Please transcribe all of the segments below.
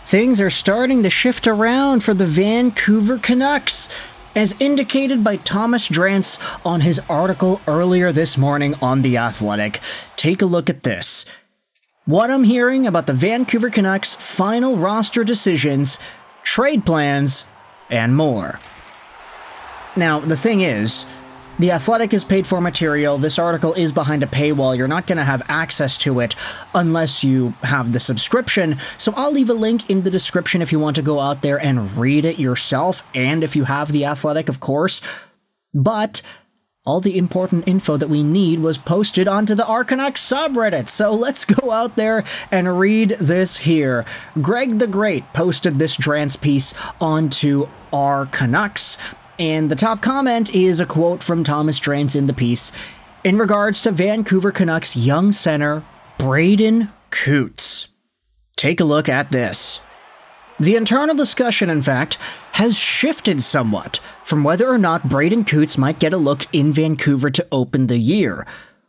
things are starting to shift around for the Vancouver Canucks, as indicated by Thomas Drance on his article earlier this morning on The Athletic. Take a look at this. What I'm hearing about the Vancouver Canucks' final roster decisions, trade plans, and more. Now, the thing is, The Athletic is paid for material. This article is behind a paywall. You're not going to have access to it unless you have the subscription. So I'll leave a link in the description if you want to go out there and read it yourself, and if you have The Athletic, of course. But all the important info that we need was posted onto the Our Canucks subreddit, so let's go out there and read this here. Greg the Great posted this Drance piece onto Our Canucks, and the top comment is a quote from Thomas Drance in the piece in regards to Vancouver Canucks young center Braeden Cootes. Take a look at this. The internal discussion, in fact, has shifted somewhat from whether or not Braeden Cootes might get a look in Vancouver to open the year,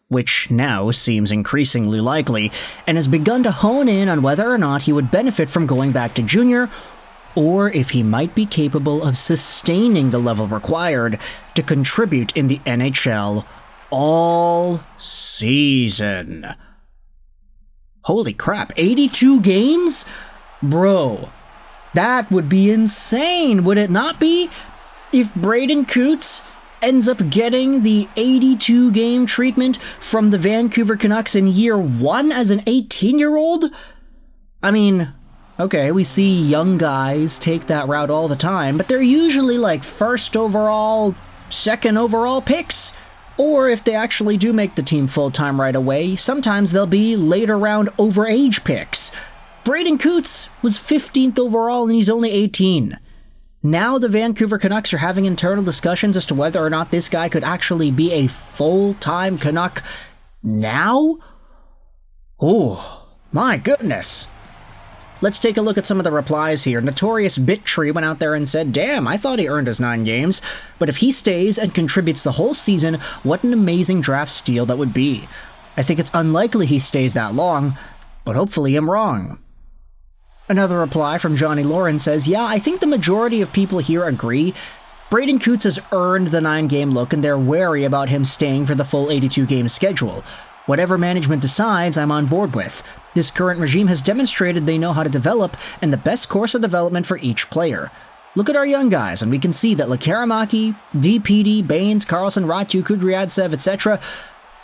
which now seems increasingly likely, and has begun to hone in on whether or not he would benefit from going back to junior, or if he might be capable of sustaining the level required to contribute in the NHL all season. Holy crap, 82 games? Bro, that would be insane, would it not be? If Braeden Cootes ends up getting the 82-game treatment from the Vancouver Canucks in year one as an 18-year-old? I mean, okay, we see young guys take that route all the time, but they're usually like first overall, second overall picks. Or if they actually do make the team full-time right away, sometimes they'll be later round overage picks. Braeden Cootes was 15th overall and he's only 18. Now the Vancouver Canucks are having internal discussions as to whether or not this guy could actually be a full-time Canuck now? Oh, my goodness. Let's take a look at some of the replies here. Notorious Bittree went out there and said, "Damn, I thought he earned his 9 games. But if he stays and contributes the whole season, what an amazing draft steal that would be. I think it's unlikely he stays that long, but hopefully I'm wrong." Another reply from Johnny Lauren says, "Yeah, I think the majority of people here agree. Braeden Cootes has earned the 9-game look and they're wary about him staying for the full 82-game schedule. Whatever management decides, I'm on board with. This current regime has demonstrated they know how to develop and the best course of development for each player. Look at our young guys, and we can see that Lekaramaki, DPD, Baines, Carlson, Ratu, Kudryavtsev, etc.,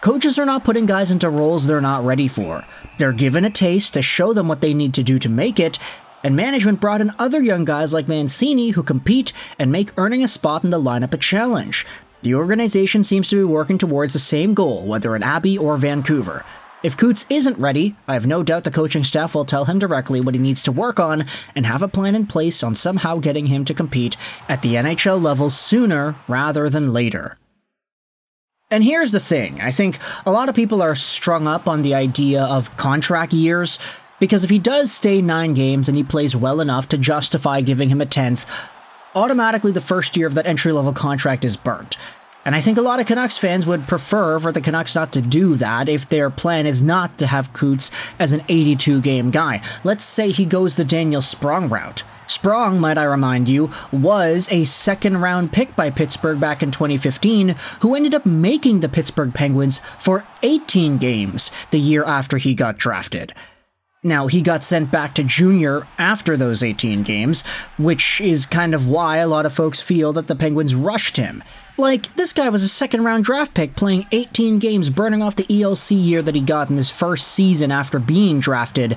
coaches are not putting guys into roles they're not ready for. They're given a taste to show them what they need to do to make it, and management brought in other young guys like Mancini who compete and make earning a spot in the lineup a challenge. The organization seems to be working towards the same goal, whether in Abbey or Vancouver. If Cootes isn't ready, I have no doubt the coaching staff will tell him directly what he needs to work on and have a plan in place on somehow getting him to compete at the NHL level sooner rather than later." And here's the thing, I think a lot of people are strung up on the idea of contract years, because if he does stay 9 games and he plays well enough to justify giving him a 10th, automatically the first year of that entry-level contract is burnt. And I think a lot of Canucks fans would prefer for the Canucks not to do that if their plan is not to have Cootes as an 82-game guy. Let's say he goes the Daniel Sprong route. Sprong, might I remind you, was a second-round pick by Pittsburgh back in 2015, who ended up making the Pittsburgh Penguins for 18 games the year after he got drafted. Now, he got sent back to junior after those 18 games, which is kind of why a lot of folks feel that the Penguins rushed him. Like, this guy was a second-round draft pick playing 18 games, burning off the ELC year that he got in his first season after being drafted.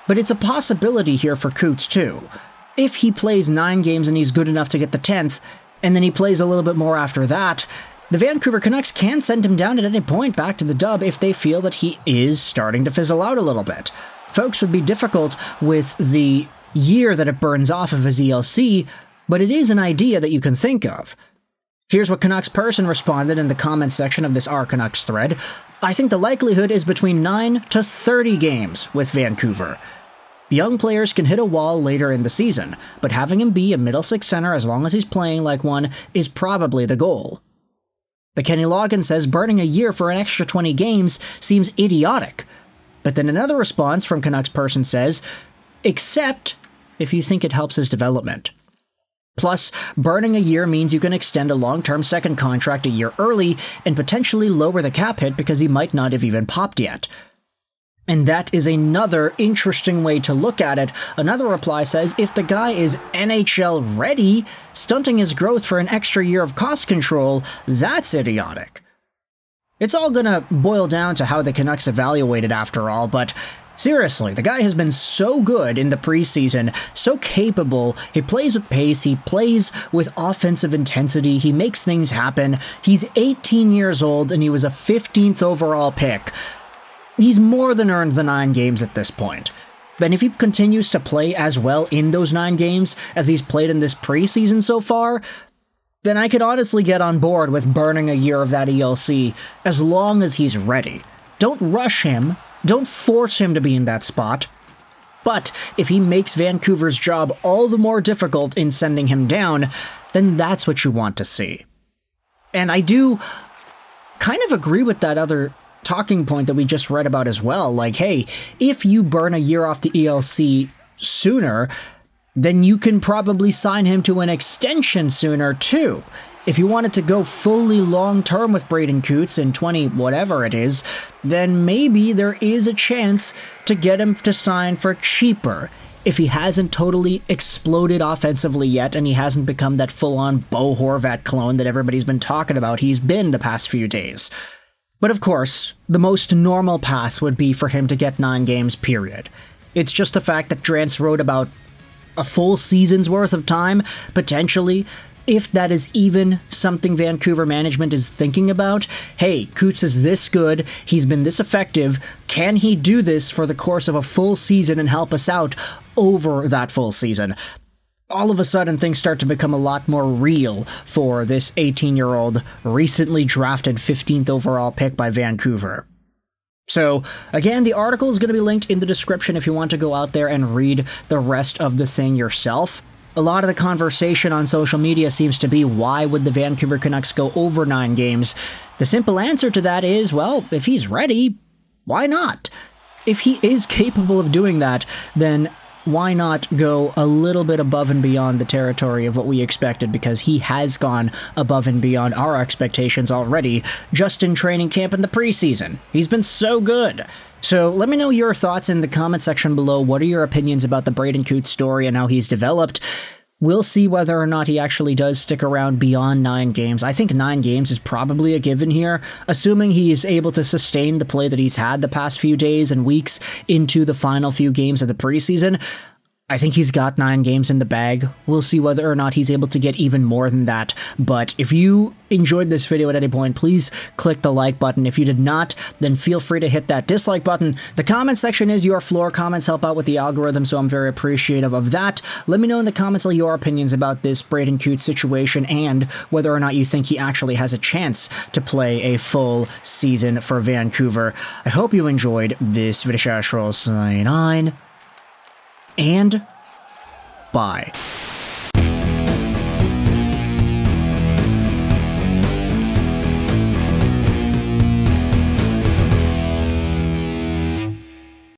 But it's a possibility here for Cootes, too. If he plays 9 games and he's good enough to get the 10th, and then he plays a little bit more after that, the Vancouver Canucks can send him down at any point back to the dub if they feel that he is starting to fizzle out a little bit. Folks, would be difficult with the year that it burns off of his ELC, but it is an idea that you can think of. Here's what Canucks person responded in the comments section of this Our Canucks thread. "I think the likelihood is between 9 to 30 games with Vancouver. Young players can hit a wall later in the season, but having him be a middle six center as long as he's playing like one is probably the goal." The Kenny Logan says burning a year for an extra 20 games seems idiotic. But then another response from Canucks person says, "Except if you think it helps his development. Plus, burning a year means you can extend a long-term second contract a year early and potentially lower the cap hit because he might not have even popped yet. And that is another interesting way to look at it. Another reply says, if the guy is NHL ready, stunting his growth for an extra year of cost control, that's idiotic. It's all gonna boil down to how the Canucks evaluate it after all, but seriously, the guy has been so good in the preseason, so capable, he plays with pace, he plays with offensive intensity, he makes things happen, he's 18 years old and he was a 15th overall pick. He's more than earned the 9 games at this point. And if he continues to play as well in those 9 games as he's played in this preseason so far, then I could honestly get on board with burning a year of that ELC as long as he's ready. Don't rush him, don't force him to be in that spot. But if he makes Vancouver's job all the more difficult in sending him down, then that's what you want to see. And I do kind of agree with that other talking point that we just read about as well. Like, hey, if you burn a year off the ELC sooner, then you can probably sign him to an extension sooner too. If you wanted to go fully long-term with Braeden Cootes in 20 whatever it is, then maybe there is a chance to get him to sign for cheaper. If he hasn't totally exploded offensively yet and he hasn't become that full-on Bo Horvat clone that everybody's been talking about he's been the past few days. But of course, the most normal path would be for him to get 9 games, period. It's just the fact that Drance wrote about a full season's worth of time, potentially, if that is even something Vancouver management is thinking about. Hey, Cootes is this good, he's been this effective, can he do this for the course of a full season and help us out over that full season? All of a sudden, things start to become a lot more real for this 18-year-old, recently drafted 15th overall pick by Vancouver. So, again, the article is going to be linked in the description if you want to go out there and read the rest of the thing yourself. A lot of the conversation on social media seems to be, why would the Vancouver Canucks go over 9 games? The simple answer to that is, well, if he's ready, why not? If he is capable of doing that, then why not go a little bit above and beyond the territory of what we expected, because he has gone above and beyond our expectations already just in training camp in the preseason. He's been so good. So let me know your thoughts in the comment section below. What are your opinions about the Braeden Cootes story and how he's developed? We'll see whether or not he actually does stick around beyond 9 games. I think 9 games is probably a given here, assuming he is able to sustain the play that he's had the past few days and weeks into the final few games of the preseason. I think he's got 9 games in the bag. We'll see whether or not he's able to get even more than that. But if you enjoyed this video at any point, please click the like button. If you did not, then feel free to hit that dislike button. The comment section is your floor. Comments help out with the algorithm, so I'm very appreciative of that. Let me know in the comments your opinions about this Braeden Cootes situation and whether or not you think he actually has a chance to play a full season for Vancouver. I hope you enjoyed this video. Sign on. And bye.